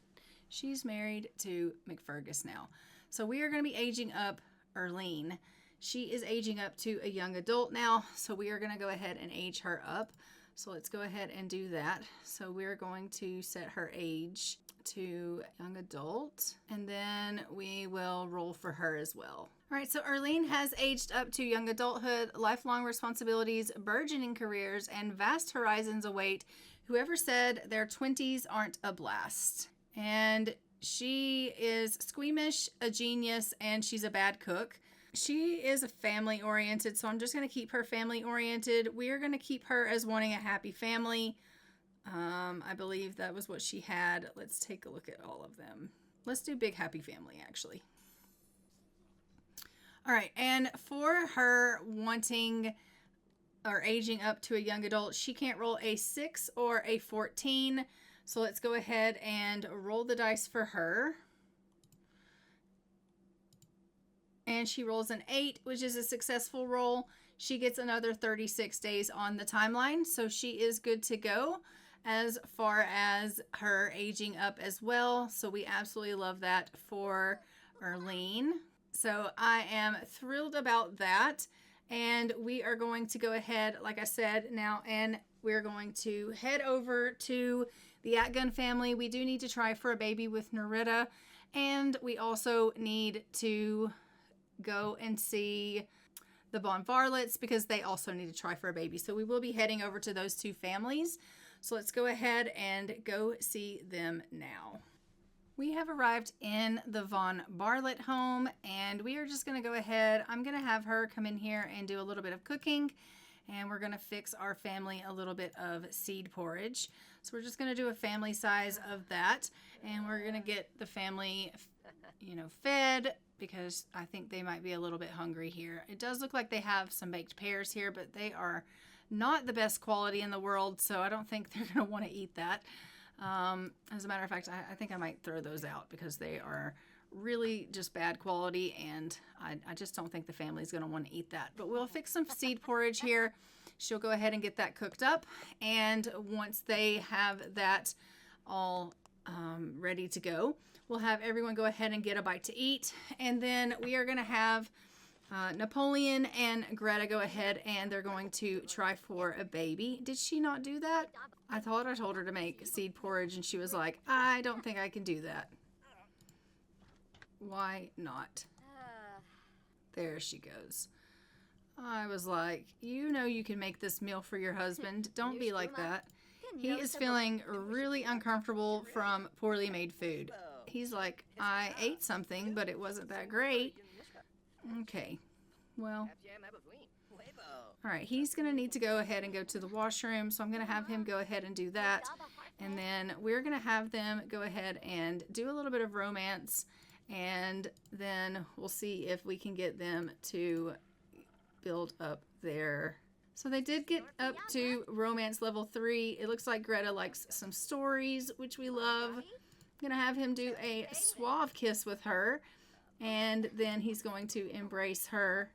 She's married to McFergus now. So we are going to be aging up Arlene. She is aging up to a young adult now. So we are going to go ahead and age her up. So let's go ahead and do that. So we're going to set her age to young adult, and then we will roll for her as well. All right, so Arlene has aged up to young adulthood, lifelong responsibilities, burgeoning careers, and vast horizons await whoever said their 20s aren't a blast. And she is squeamish, a genius, and she's a bad cook. She is family oriented, so I'm just going to keep her family oriented. We are going to keep her as wanting a happy family. I believe that was what she had. Let's take a look at all of them. Let's do big happy family, actually. All right, and for her wanting or aging up to a young adult, she can't roll a 6 or a 14. So let's go ahead and roll the dice for her. And she rolls an 8, which is a successful roll. She gets another 36 days on the timeline, so she is good to go as far as her aging up as well. So we absolutely love that for Arlene. So I am thrilled about that. And we are going to go ahead, like I said, now, and we're going to head over to the Atgun family. We do need to try for a baby with Narita. And we also need to go and see the Bon Varlets because they also need to try for a baby. So we will be heading over to those two families. So let's go ahead and go see them now. We have arrived in the Von Barlett home, and we are just going to go ahead. I'm going to have her come in here and do a little bit of cooking, and we're going to fix our family a little bit of seed porridge. So we're just going to do a family size of that, and we're going to get the family, fed because I think they might be a little bit hungry here. It does look like they have some baked pears here, but they are not the best quality in the world, so I don't think they're going to want to eat that. As a matter of fact, I think I might throw those out because they are really just bad quality, and I just don't think the family's going to want to eat that. But we'll fix some seed porridge here. She'll go ahead and get that cooked up, and once they have that all ready to go, we'll have everyone go ahead and get a bite to eat, and then we are going to have Napoleon and Greta go ahead, and they're going to try for a baby. Did she not do that? I thought I told her to make seed porridge, and she was like, I don't think I can do that. Why not? There she goes. I was like, you know you can make this meal for your husband. Don't be like that. He is feeling really uncomfortable from poorly made food. He's like, I ate something, but it wasn't that great. Okay, well, all right, he's going to need to go ahead and go to the washroom, so I'm going to have him go ahead and do that. And then we're going to have them go ahead and do a little bit of romance, and then we'll see if we can get them to build up their... So they did get up to romance level 3. It looks like Greta likes some stories, which we love. I'm going to have him do a suave kiss with her, and then he's going to embrace her.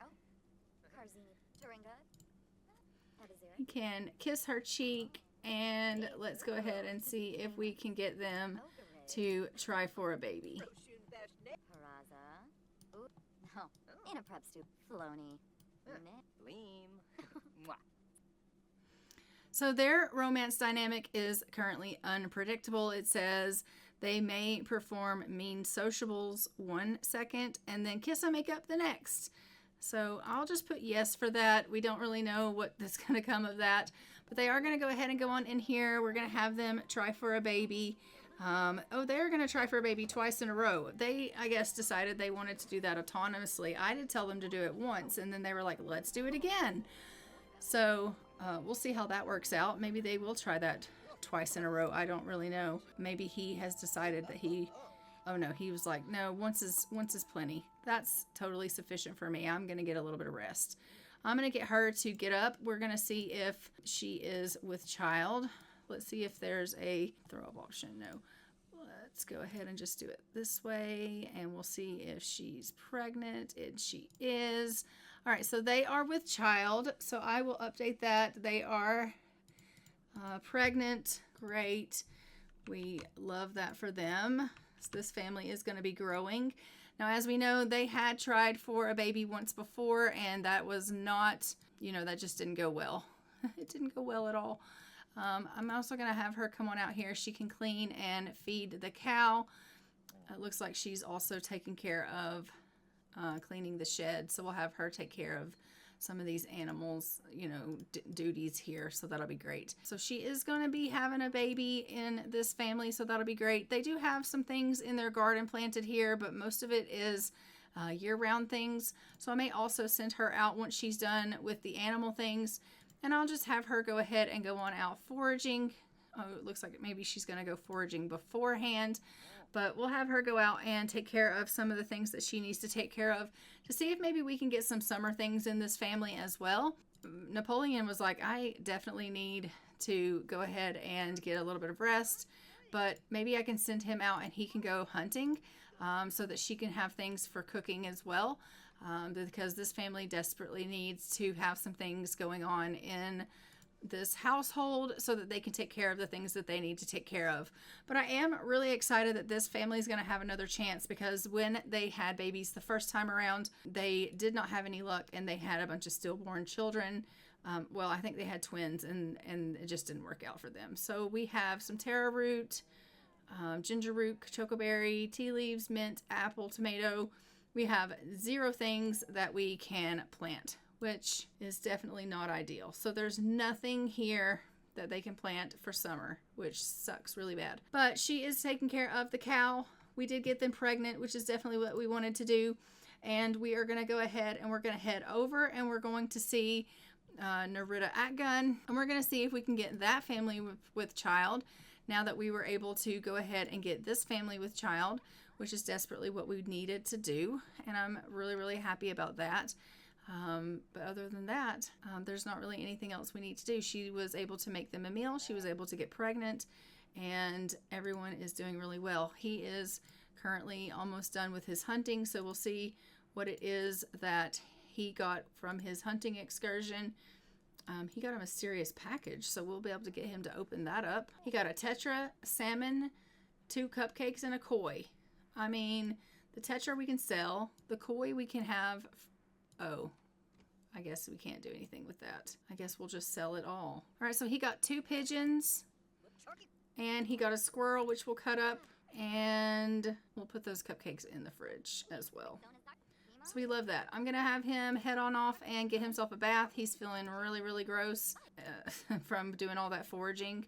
He can kiss her cheek, and let's go ahead and see if we can get them to try for a baby. So their romance dynamic is currently unpredictable. It says they may perform mean sociables 1 second and then kiss and make up the next. So I'll just put yes for that. We don't really know what's going to come of that, but they are going to go ahead and go on in here. We're going to have them try for a baby. They're going to try for a baby twice in a row. They, I guess, decided they wanted to do that autonomously. I did tell them to do it once, and then they were like, let's do it again. So we'll see how that works out. Maybe they will try that twice in a row. I don't really know. Maybe he has decided that he was like, no, once is plenty. That's totally sufficient for me. I'm going to get a little bit of rest. I'm going to get her to get up. We're going to see if she is with child. Let's see if there's a throw up option. No. Let's go ahead and just do it this way, and we'll see if she's pregnant. And she is. All right, so they are with child, so I will update that. They are pregnant. Great. We love that for them. So this family is going to be growing. Now, as we know, they had tried for a baby once before, and that was not, that just didn't go well. It didn't go well at all. I'm also going to have her come on out here. She can clean and feed the cow. It looks like she's also taking care of cleaning the shed. So we'll have her take care of some of these animals, duties here. So that'll be great. So she is going to be having a baby in this family. So that'll be great. They do have some things in their garden planted here, but most of it is year-round things. So I may also send her out once she's done with the animal things. And I'll just have her go ahead and go on out foraging. Oh, it looks like maybe she's going to go foraging beforehand. But we'll have her go out and take care of some of the things that she needs to take care of to see if maybe we can get some summer things in this family as well. Napoleon was like, I definitely need to go ahead and get a little bit of rest. But maybe I can send him out and he can go hunting so that she can have things for cooking as well. Because this family desperately needs to have some things going on in this household so that they can take care of the things that they need to take care of. But I am really excited that this family is going to have another chance, because when they had babies the first time around, they did not have any luck and they had a bunch of stillborn children. Well, I think they had twins and it just didn't work out for them. So we have some taro root, ginger root, chocoberry, tea leaves, mint, apple, tomato. We have 0 things that we can plant, which is definitely not ideal. So there's nothing here that they can plant for summer, which sucks really bad. But she is taking care of the cow. We did get them pregnant, which is definitely what we wanted to do. And we are going to go ahead and we're going to head over and we're going to see Narita Atgun. And we're going to see if we can get that family with child now that we were able to go ahead and get this family with child, which is desperately what we needed to do. And I'm really, really happy about that. But other than that, there's not really anything else we need to do. She was able to make them a meal. She was able to get pregnant, and everyone is doing really well. He is currently almost done with his hunting, so we'll see what it is that he got from his hunting excursion. He got a mysterious package, so we'll be able to get him to open that up. He got a tetra, salmon, 2 cupcakes, and a koi. I mean, the tetra we can sell. The koi we can have. Oh, I guess we can't do anything with that. I guess we'll just sell it all. All right, so he got 2 pigeons. And he got a squirrel, which we'll cut up. And we'll put those cupcakes in the fridge as well. So we love that. I'm going to have him head on off and get himself a bath. He's feeling really, really gross from doing all that foraging.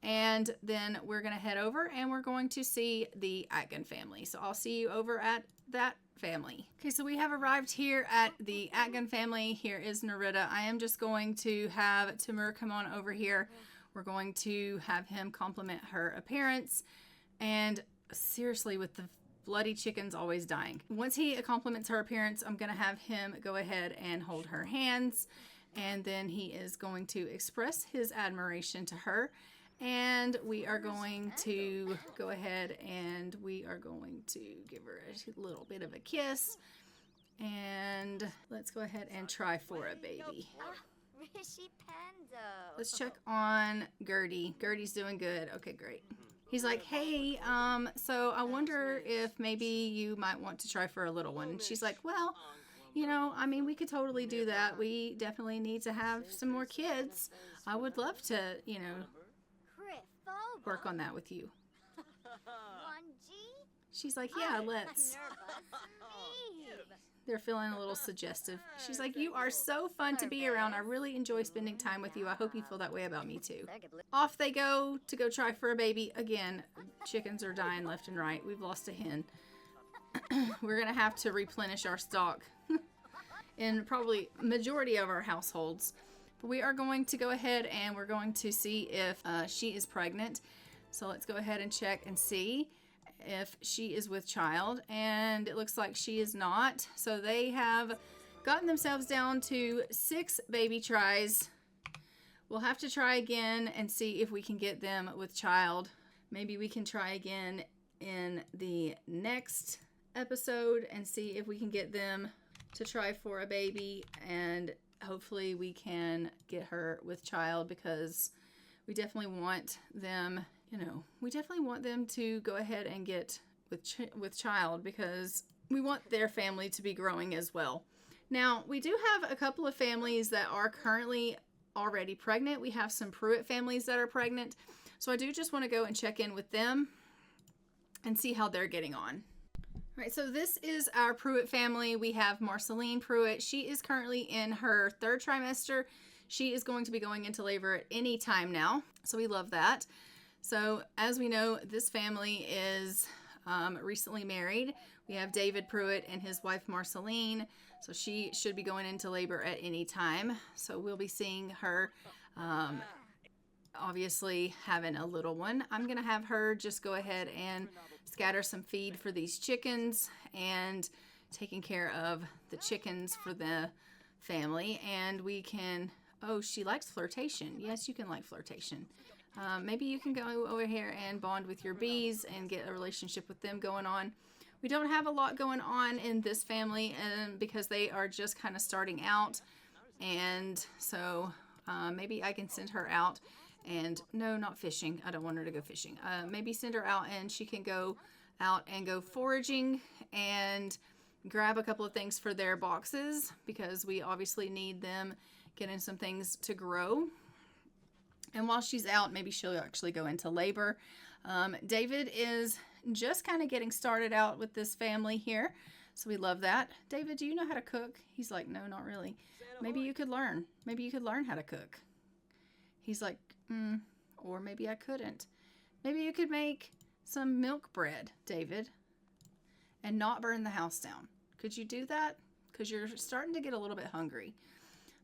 And then we're going to head over and we're going to see the Atkin family. So I'll see you over at that family. Okay, so we have arrived here at the Atkin family. Here is Nerida. I am just going to have Timur come on over here. We're going to have him compliment her appearance. And seriously, with the bloody chickens always dying. Once he compliments her appearance, I'm going to have him go ahead and hold her hands. And then he is going to express his admiration to her. And we are going to go ahead and we are going to give her a little bit of a kiss. And let's go ahead and try for a baby. Let's check on Gertie. Gertie's doing good. Okay, great. He's like, hey, so I wonder if maybe you might want to try for a little one. And she's like, well, you know, I mean, we could totally do that. We definitely need to have some more kids. I would love to, you know, work on that with you. She's like, yeah, let's. They're feeling a little suggestive. She's like, you are so fun to be around. I really enjoy spending time with you. I hope you feel that way about me too. Off they go to go try for a baby. Again, chickens are dying left and right. We've lost a hen. We're going to have to replenish our stock in probably majority of our households. But we are going to go ahead and we're going to see if she is pregnant. So let's go ahead and check and see if she is with child, and it looks like she is not. So they have gotten themselves down to 6 baby tries. We'll have to try again and see if we can get them with child. Maybe we can try again in the next episode and see if we can get them to try for a baby, and hopefully we can get her with child, because we definitely want them, you know, we definitely want them to go ahead and get with child, because we want their family to be growing as well. Now, we do have a couple of families that are currently already pregnant. We have some Pruitt families that are pregnant. So I do just want to go and check in with them and see how they're getting on. All right, so this is our Pruitt family. We have Marceline Pruitt. She is currently in her 3rd trimester. She is going to be going into labor at any time now. So we love that. So as we know, this family is recently married. We have David Pruitt and his wife Marceline. So she should be going into labor at any time. So we'll be seeing her obviously having a little one. I'm going to have her just go ahead and scatter some feed for these chickens and taking care of the chickens for the family. And we can, oh, she likes flirtation. Yes, you can like flirtation. Maybe you can go over here and bond with your bees and get a relationship with them going on. We don't have a lot going on in this family because they are just kind of starting out. And so maybe I can send her out and, no, not fishing. I don't want her to go fishing. Maybe send her out and she can go out and go foraging and grab a couple of things for their boxes, because we obviously need them getting some things to grow. And while she's out, maybe she'll actually go into labor. David is just kind of getting started out with this family here. So we love that. David, do you know how to cook? He's like, no, not really. Maybe you could learn. Maybe you could learn how to cook. He's like, or maybe I couldn't. Maybe you could make some milk bread, David, and not burn the house down. Could you do that? Because you're starting to get a little bit hungry.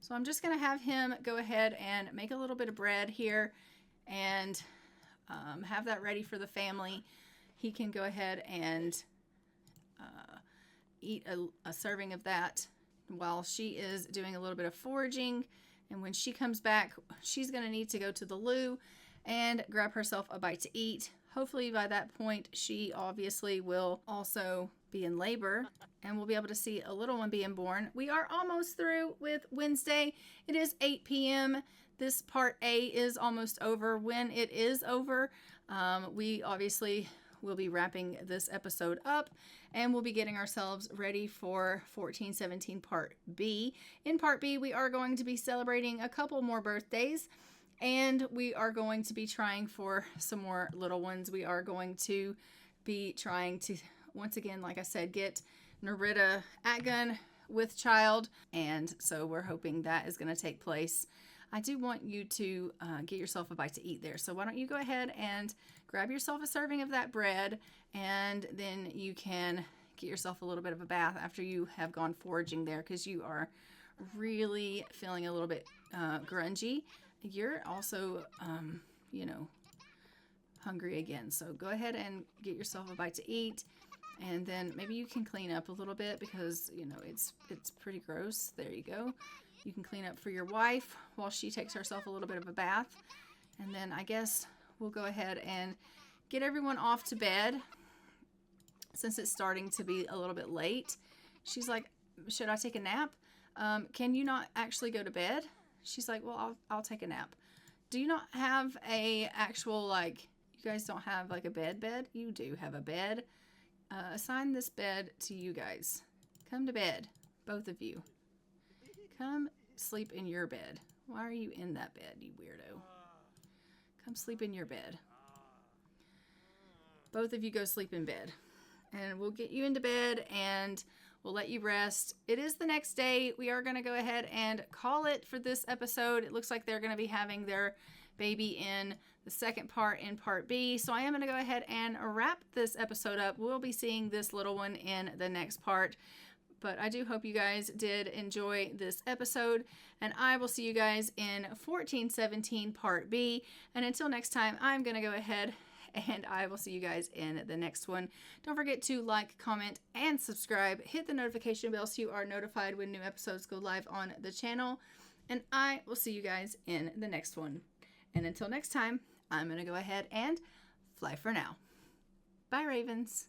So I'm just going to have him go ahead and make a little bit of bread here and have that ready for the family. He can go ahead and eat a serving of that while she is doing a little bit of foraging. And when she comes back, she's going to need to go to the loo and grab herself a bite to eat. Hopefully by that point, she obviously will also be in labor and we'll be able to see a little one being born. We are almost through with Wednesday. It is 8 p.m. This part A is almost over. When it is over, we obviously will be wrapping this episode up and we'll be getting ourselves ready for 1417 part B. In part B, we are going to be celebrating a couple more birthdays and we are going to be trying for some more little ones. We are going to be trying to, once again, like I said, get Nerida Atgun with child, and so we're hoping that is going to take place. I do want you to get yourself a bite to eat there, so why don't you go ahead and grab yourself a serving of that bread, and then you can get yourself a little bit of a bath after you have gone foraging there, because you are really feeling a little bit grungy. You're also, you know, hungry again, so go ahead and get yourself a bite to eat. And then maybe you can clean up a little bit because, you know, it's pretty gross. There you go. You can clean up for your wife while she takes herself a little bit of a bath. And then I guess we'll go ahead and get everyone off to bed since it's starting to be a little bit late. She's like, should I take a nap? Can you not actually go to bed? She's like, well, I'll take a nap. Do you not have a actual, like, you guys don't have like a bed? You do have a bed. Assign this bed to you guys. Come to bed, both of you. Come sleep in your bed. Why are you in that bed, you weirdo? Come sleep in your bed. Both of you go sleep in bed. And we'll get you into bed and we'll let you rest. It is the next day. We are going to go ahead and call it for this episode. It looks like they're going to be having their baby in the second part in part B. So I am going to go ahead and wrap this episode up. We'll be seeing this little one in the next part. But I do hope you guys did enjoy this episode. And I will see you guys in 1417 part B. And until next time, I'm going to go ahead and I will see you guys in the next one. Don't forget to like, comment, and subscribe. Hit the notification bell so you are notified when new episodes go live on the channel. And I will see you guys in the next one. And until next time, I'm going to go ahead and fly for now. Bye, Ravens.